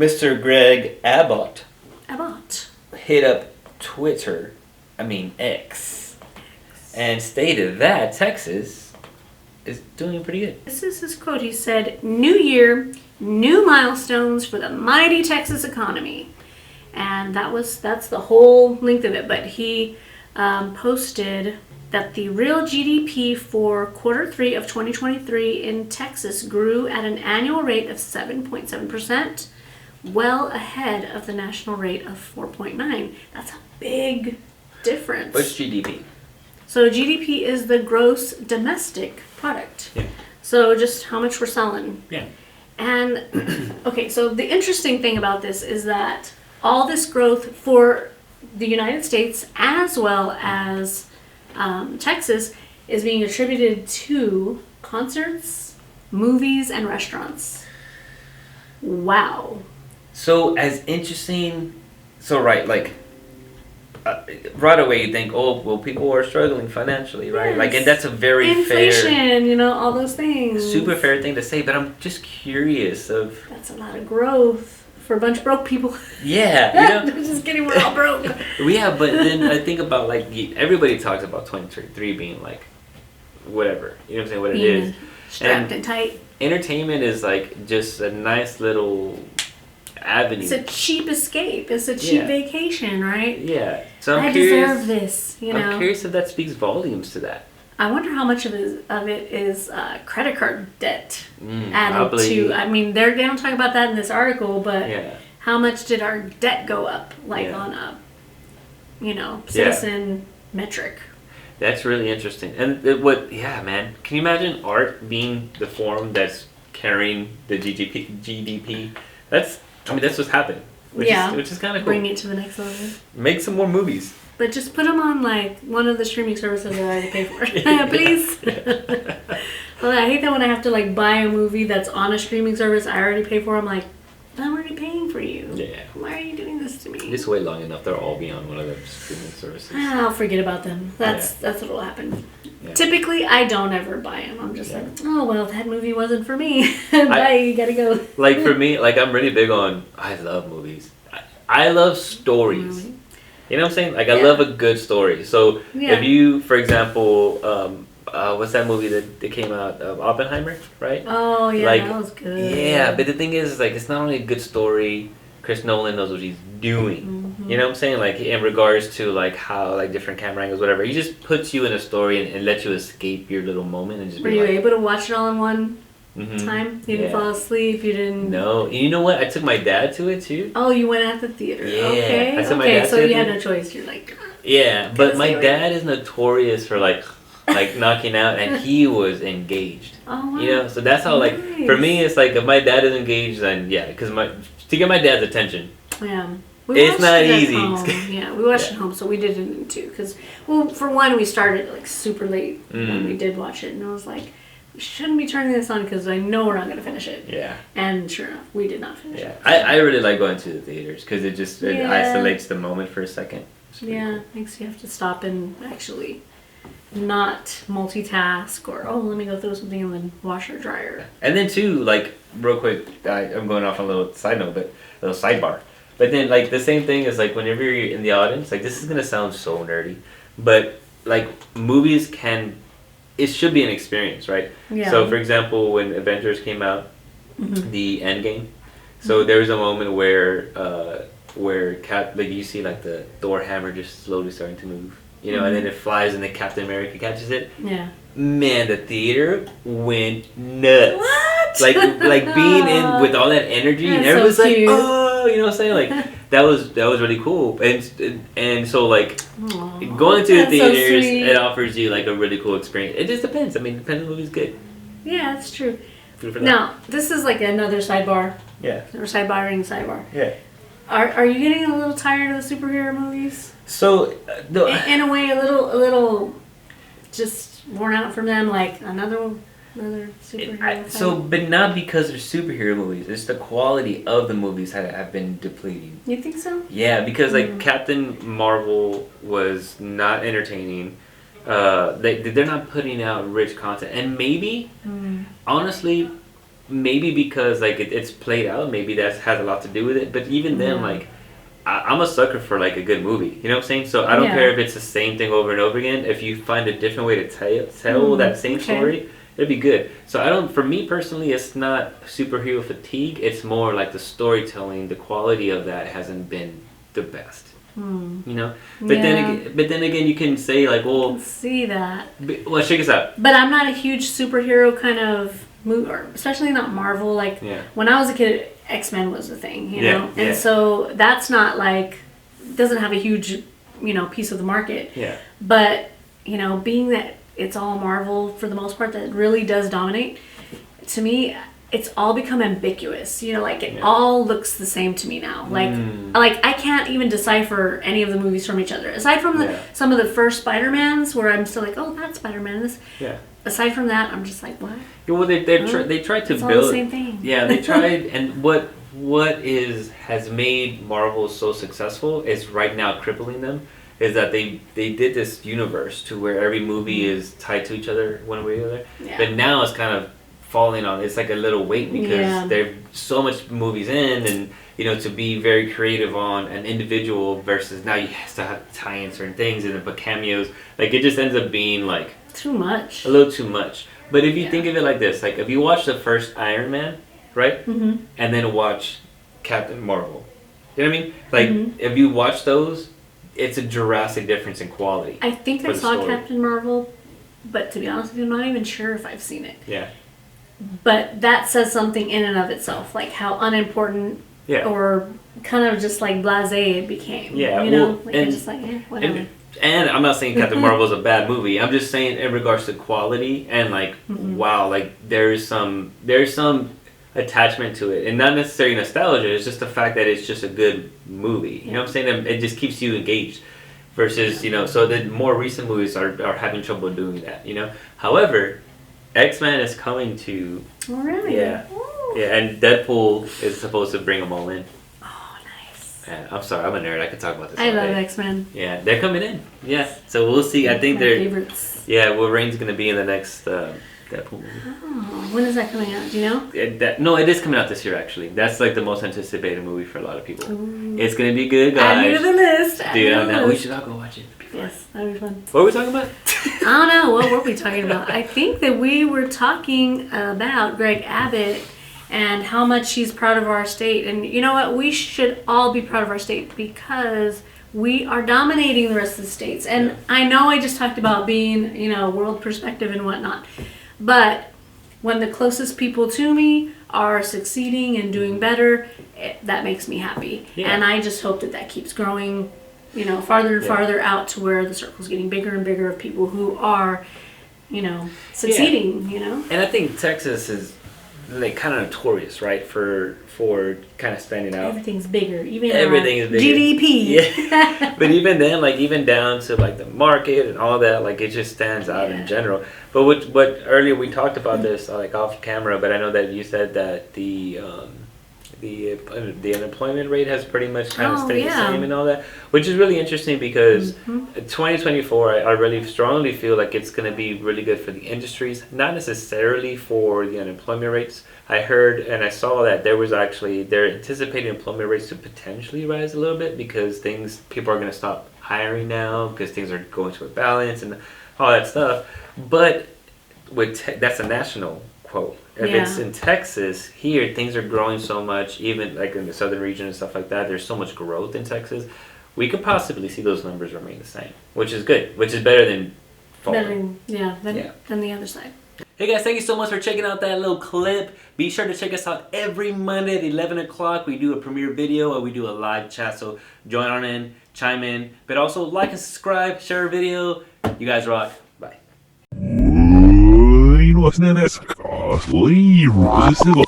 Mr. Greg Abbott hit up X, and stated that Texas is doing pretty good. This is his quote. He said, "New year, new milestones for the mighty Texas economy." And that's the whole length of it. But he posted that the real GDP for quarter 3 of 2023 in Texas grew at an annual rate of 7.7%, well ahead of the national rate of 4.9. That's a big difference. What's GDP? So GDP is the gross domestic product. Yeah. So just how much we're selling. Yeah. And okay, so the interesting thing about this is that all this growth for the United States as well as Texas is being attributed to concerts, movies, and restaurants. Wow. So as interesting, right, like right away you think, oh, well, people are struggling financially, right? Yes. Like, and that's a very inflation, all those things. super fair thing to say. But I'm just curious of. That's a lot of growth for a bunch of broke people. Yeah, Just kidding, we're all broke. Yeah, but then I think about like everybody talks about 2023 being like whatever, you know what I'm saying? What it is. Strapped and tight. Entertainment is like just a nice little avenue. It's a cheap escape. It's a cheap vacation, right? Yeah. So I deserve this, I'm curious if that speaks volumes to that. I wonder how much of it is credit card debt added probably. to. I mean, they don't talk about that in this article, but how much did our debt go up, on a, citizen metric? That's really interesting. And man, can you imagine art being the form that's carrying the GDP? That's what's happening. Which is kind of cool. Bring it to the next level. Make some more movies. But just put them on one of the streaming services that I already pay for. Please. Well, I hate that when I have to buy a movie that's on a streaming service I already pay for. I'm like, I'm already paying for you. Yeah. Why are you doing this to me? Just wait long enough, they'll all be on one of those streaming services. I'll forget about them. That's what will happen. Yeah. Typically, I don't ever buy them. I'm just like, oh well, that movie wasn't for me. Bye, you gotta go. For me, I'm really big on. I love movies. I love stories. Really? You know what I'm saying? I love a good story. So if you, for example, what's that movie that came out? Oppenheimer, right? Oh yeah, that was good. Yeah, but the thing is, it's not only a good story. Chris Nolan knows what he's doing. Mm-hmm. You know what I'm saying? In regards to how different camera angles, whatever. He just puts you in a story and lets you escape your little moment and just. Were you able to watch it all in one time? You didn't fall asleep. You didn't. No, and you know what? I took my dad to it too. Oh, you went at the theater. Yeah, okay. I took my dad so to you had no choice. You're like. Yeah, but my dad is notorious for knocking out, and he was engaged. Oh wow. So that's how nice. For me, it's if my dad is engaged, then because to get my dad's attention. Yeah. It's not easy. Yeah, we watched it home, so we did it too. Because, for one, we started super late when we did watch it, and I was like, we shouldn't be turning this on because I know we're not going to finish it. Yeah. And sure enough, we did not finish it. I really like going to the theaters because it just isolates the moment for a second. Yeah, makes you have to stop and actually not multitask or let me go throw something in the washer dryer. And then too, real quick, I'm going off on a little side note, but a little sidebar. But then the same thing is whenever you're in the audience, this is gonna sound so nerdy, but movies it should be an experience, right? Yeah. So for example, when Avengers came out, the Endgame, so there was a moment where you see the Thor hammer just slowly starting to move. And then it flies and then Captain America catches it. Yeah. Man, the theater went nuts. What? Being in with all that energy and everyone's oh, you know what I'm saying? That was really cool. And so going to the theaters, it offers you a really cool experience. It just depends. Depends on the movie's good. Yeah, that's true. Now, this is another sidebar. Yeah. Or sidebar. Yeah. Are you getting a little tired of the superhero movies? So, in a way, a little just worn out from them, another superhero. But not because they're superhero movies. It's the quality of the movies that have been depleting. You think so? Yeah, because Captain Marvel was not entertaining. They're not putting out rich content, and maybe, honestly, maybe because like it's played out, maybe that has a lot to do with it. But even then, like I'm a sucker for like a good movie. You know what I'm saying? So I don't care if it's the same thing over and over again. If you find a different way to tell that same story, it'd be good. So I don't. For me personally, it's not superhero fatigue. It's more like the storytelling. The quality of that hasn't been the best. You know, but then again, you can say like, well, I can see that. Well, check us out. But I'm not a huge superhero kind of movie, or especially not Marvel. Like when I was a kid, X-Men was the thing, you know, and so that's not like doesn't have a huge, you know, piece of the market. Yeah. But you know, being that it's all Marvel for the most part, that really does dominate. To me, it's all become ambiguous, you know, like it all looks the same to me now. Like I can't even decipher any of the movies from each other. Aside from some of the first Spider-Mans where I'm still like, oh, that's Spider-Man. This. Yeah. Aside from that, I'm just like, what? Yeah, well, they tried to it's build all the same thing. Yeah, they tried, and what has made Marvel so successful is right now crippling them. Is that they did this universe to where every movie is tied to each other one way or the other. Yeah. But now it's kind of falling on, it's like a little weight because there's so much movies in, and you know, to be very creative on an individual versus now you have to tie in certain things and then put cameos, like it just ends up being like too much, a little too much. But if you think of it like this, like if you watch the first Iron Man, right, and then watch Captain Marvel, you know what I mean, like if you watch those, it's a drastic difference in quality. I think I saw Captain Marvel, but to be honest with you, I'm not even sure if I've seen it. Yeah. But that says something in and of itself, like how unimportant or kind of just like blasé it became. Yeah, you know, like it's just like whatever. And I'm not saying Captain Marvel is a bad movie. I'm just saying in regards to quality and like wow, like there's some attachment to it, and not necessarily nostalgia. It's just the fact that it's just a good movie. You know what I'm saying? It just keeps you engaged. Versus you know, so the more recent movies are having trouble doing that. You know, however. X-Men is coming to... Oh, really? Yeah. Ooh. Yeah, and Deadpool is supposed to bring them all in. Oh, nice. Yeah, I'm sorry, I'm a nerd. I could talk about this I love X-Men. Yeah, they're coming in. Yeah, so we'll see. I think they're... favorites. Yeah, Wolverine's going to be in the next Deadpool movie. Oh, when is that coming out? Do you know? No, it is coming out this year, actually. That's like the most anticipated movie for a lot of people. Ooh. It's going to be good, guys. Add me to the list. Dude, we should all go watch it. Yes, that would be fun. What were we talking about? I don't know. What were we talking about? I think that we were talking about Greg Abbott and how much he's proud of our state. And you know what? We should all be proud of our state because we are dominating the rest of the states. And I know I just talked about being, you know, world perspective and whatnot. But when the closest people to me are succeeding and doing better, that makes me happy. Yeah. And I just hope that that keeps growing, you know, farther and farther out to where the circle's getting bigger and bigger of people who are, you know, succeeding, you know. And I think Texas is like kind of notorious, right, for kind of standing out. Everything's bigger, even everything is bigger. GDP. Yeah. But even then, like even down to like the market and all that, like it just stands out in general. But what earlier we talked about this like off camera, but I know that you said that the unemployment rate has pretty much kind of stayed the same and all that, which is really interesting because 2024 I really strongly feel like it's going to be really good for the industries, not necessarily for the unemployment rates. I heard and I saw that they're anticipating employment rates to potentially rise a little bit because people are going to stop hiring now because things are going to a balance and all that stuff. But that's a national quote. If it's in Texas, here things are growing so much, even like in the southern region and stuff like that, there's so much growth in Texas. We could possibly see those numbers remain the same, which is good, which is better than falling. Than the other side. Hey guys, thank you so much for checking out that little clip. Be sure to check us out every Monday at 11 o'clock. We do a premiere video or we do a live chat, so join on in, chime in, but also like and subscribe, share a video. You guys rock. Bye. いいのはしないですか。そういう、うるせえわ。